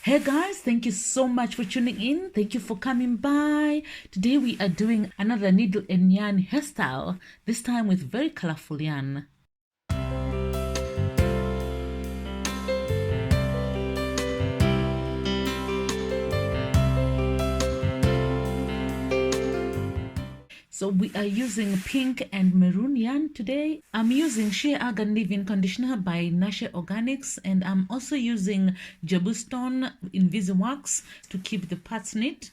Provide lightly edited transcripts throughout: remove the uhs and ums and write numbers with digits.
Hey guys, thank you so much for tuning in. Thank you for coming by. Today we are doing another needle and yarn hairstyle, this time with very colorful yarn. So we are using pink and maroon yarn today. I'm using Shea Argan Leave-In Conditioner by Nashe Organics, and I'm also using Jabustone Invisiwax to keep the parts neat.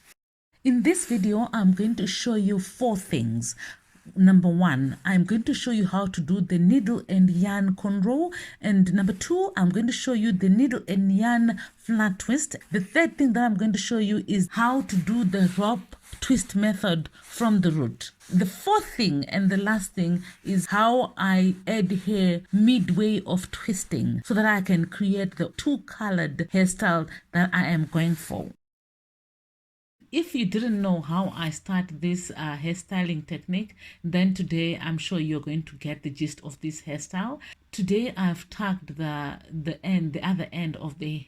In this video, I'm going to show you 4 things. Number 1, I'm going to show you how to do the needle and yarn cornrow, and number 2, I'm going to show you the needle and yarn flat twist. The third thing that I'm going to show you is how to do the rope twist method from the root. The fourth thing and the last thing is how I add hair midway of twisting so that I can create the 2-colored hairstyle that I am going for. If you didn't know how I start this hairstyling technique, then today I'm sure you're going to get the gist of this hairstyle. Today I've tucked the other end of the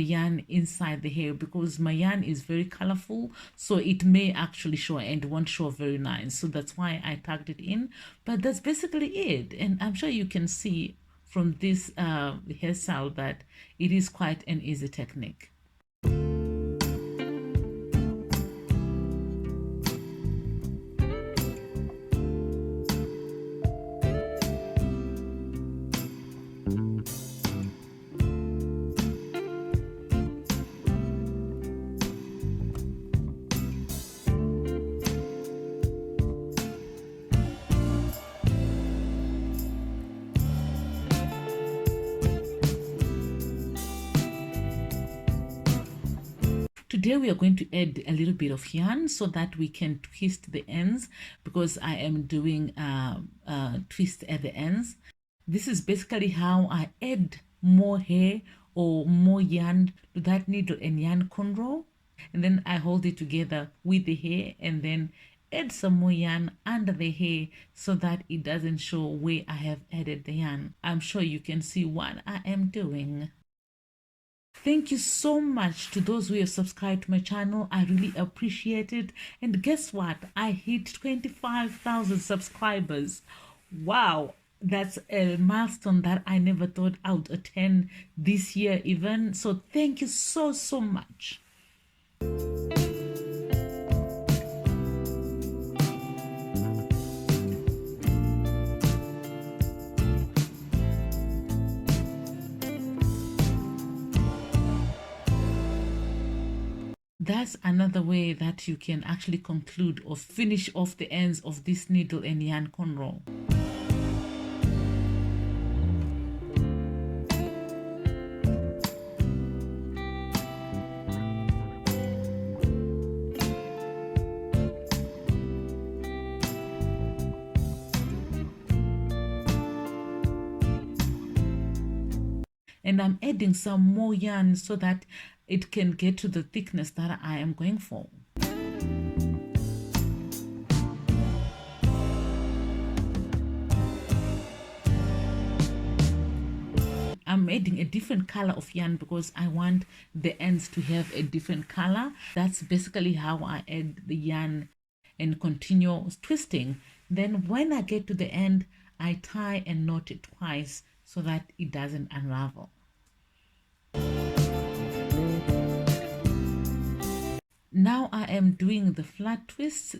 yarn inside the hair because my yarn is very colorful, so it may actually show and won't show very nice. So that's why I tucked it in. But that's basically it, and I'm sure you can see from this hairstyle that it is quite an easy technique. Today we are going to add a little bit of yarn so that we can twist the ends, because I am doing twist at the ends. This is basically how I add more hair or more yarn to that needle and yarn cornrow, and then I hold it together with the hair and then add some more yarn under the hair so that it doesn't show where I have added the yarn. I'm sure you can see what I am doing. Thank you so much to those who have subscribed to my channel. I really appreciate it. And guess what? I hit 25,000 subscribers. Wow, that's a milestone that I never thought I would attain this year even. So thank you so much. That's another way that you can actually conclude or finish off the ends of this needle and yarn cornrow. And I'm adding some more yarn so that it can get to the thickness that I am going for. I'm adding a different color of yarn because I want the ends to have a different color. That's basically how I add the yarn and continue twisting. Then when I get to the end, I tie and knot it twice so that it doesn't unravel. Now I am doing the flat twists.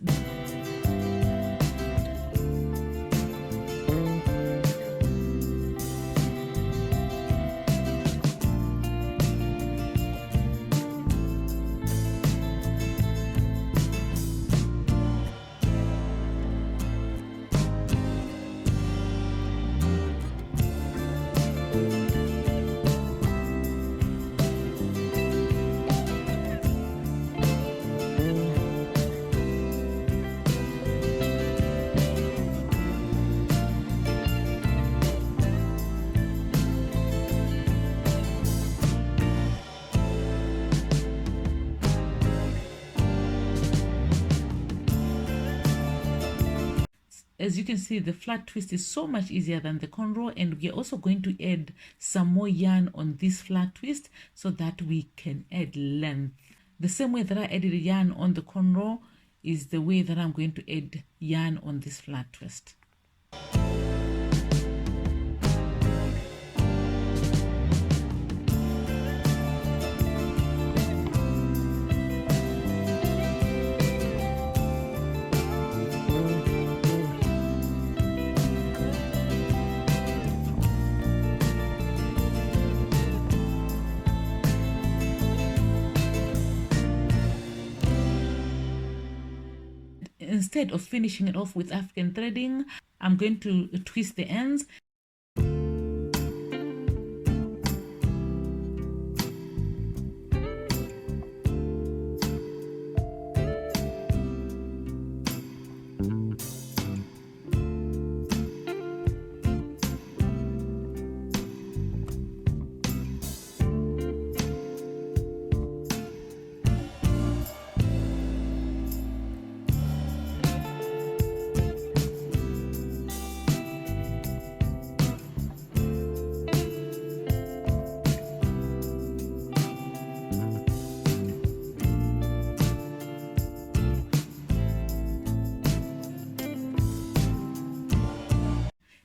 As you can see, the flat twist is so much easier than the cornrow, and we're also going to add some more yarn on this flat twist so that we can add length. The same way that I added yarn on the cornrow is the way that I'm going to add yarn on this flat twist. Instead of finishing it off with African threading, I'm going to twist the ends.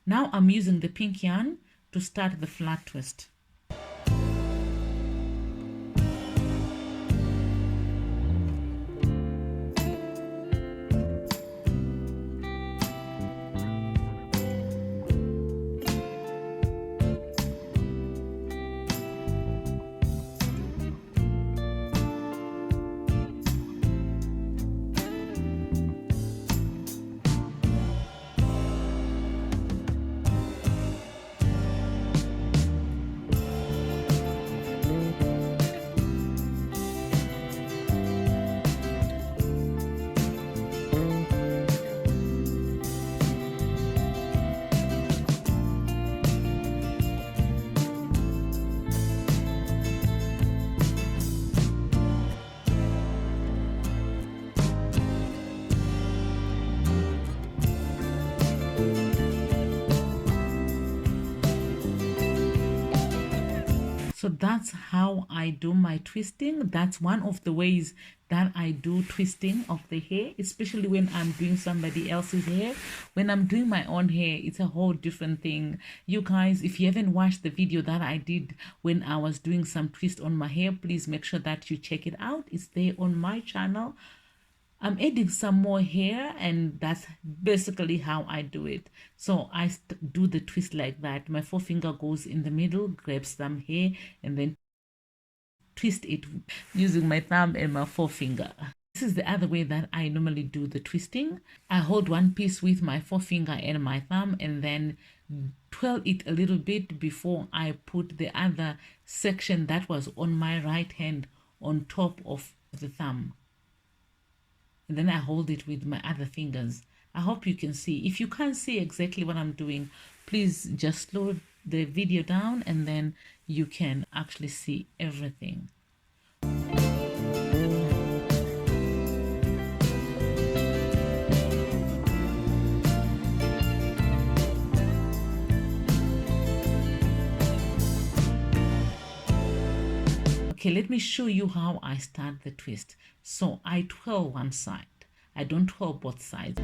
Now I'm using the pink yarn to start the flat twist. So that's how I do my twisting. That's one of the ways that I do twisting of the hair, especially when I'm doing somebody else's hair. When I'm doing my own hair, it's a whole different thing. You guys, if you haven't watched the video that I did when I was doing some twist on my hair, please make sure that you check it out. It's there on my channel. I'm adding some more hair, and that's basically how I do it. So I do the twist like that. My forefinger goes in the middle, grabs some hair, and then twist it using my thumb and my forefinger. This is the other way that I normally do the twisting. I hold one piece with my forefinger and my thumb, and then twirl it a little bit before I put the other section that was on my right hand on top of the thumb. And then I hold it with my other fingers. I hope you can see. If you can't see exactly what I'm doing, please just slow the video down and then you can actually see everything. Okay, let me show you how I start the twist. So I twirl one side. I don't twirl both sides.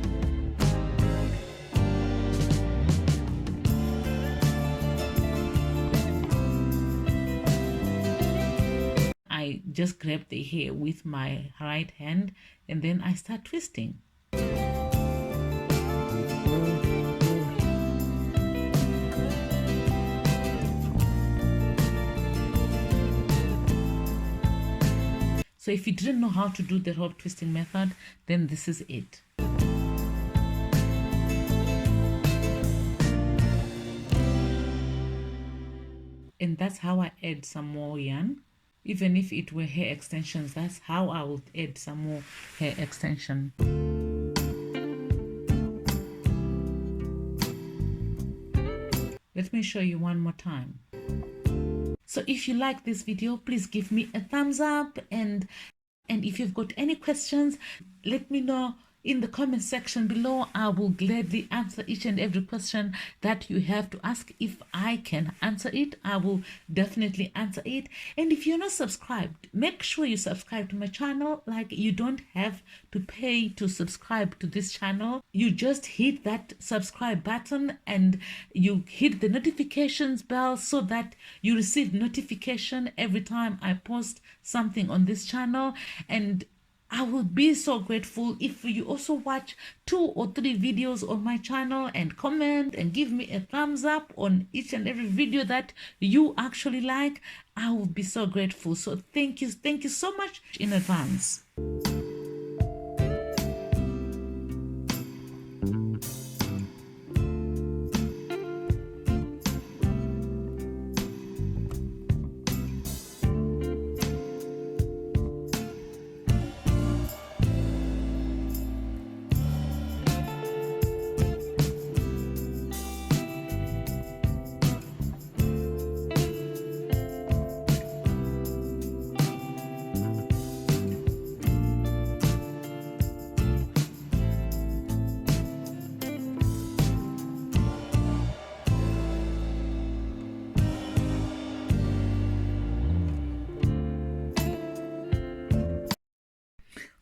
I just grab the hair with my right hand and then I start twisting. So if you didn't know how to do the rope twisting method, then this is it. And that's how I add some more yarn. Even if it were hair extensions, that's how I would add some more hair extension. Let me show you one more time. So if you like this video, please give me a thumbs up, and if you've got any questions, let me know in the comment section below. I will gladly answer each and every question that you have to ask. If I can answer it, I will definitely answer it. And if you're not subscribed, make sure you subscribe to my channel. Like, you don't have to pay to subscribe to this channel. You just hit that subscribe button and you hit the notifications bell so that you receive notification every time I post something on this channel. And I would be so grateful if you also watch 2 or 3 videos on my channel and comment and give me a thumbs up on each and every video that you actually like. I would be so grateful. So thank you so much in advance.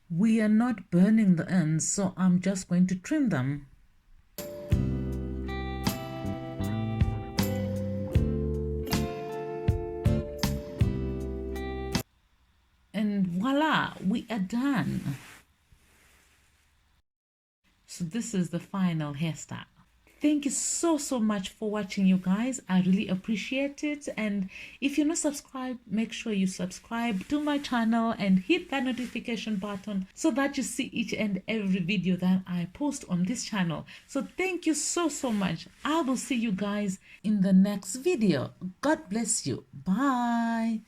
We are not burning the ends, so I'm just going to trim them. And voila, we are done. So this is the final hairstyle. Thank you so much for watching, you guys. I really appreciate it. And if you're not subscribed, make sure you subscribe to my channel and hit that notification button so that you see each and every video that I post on this channel. So thank you so much. I will see you guys in the next video. God bless you. Bye.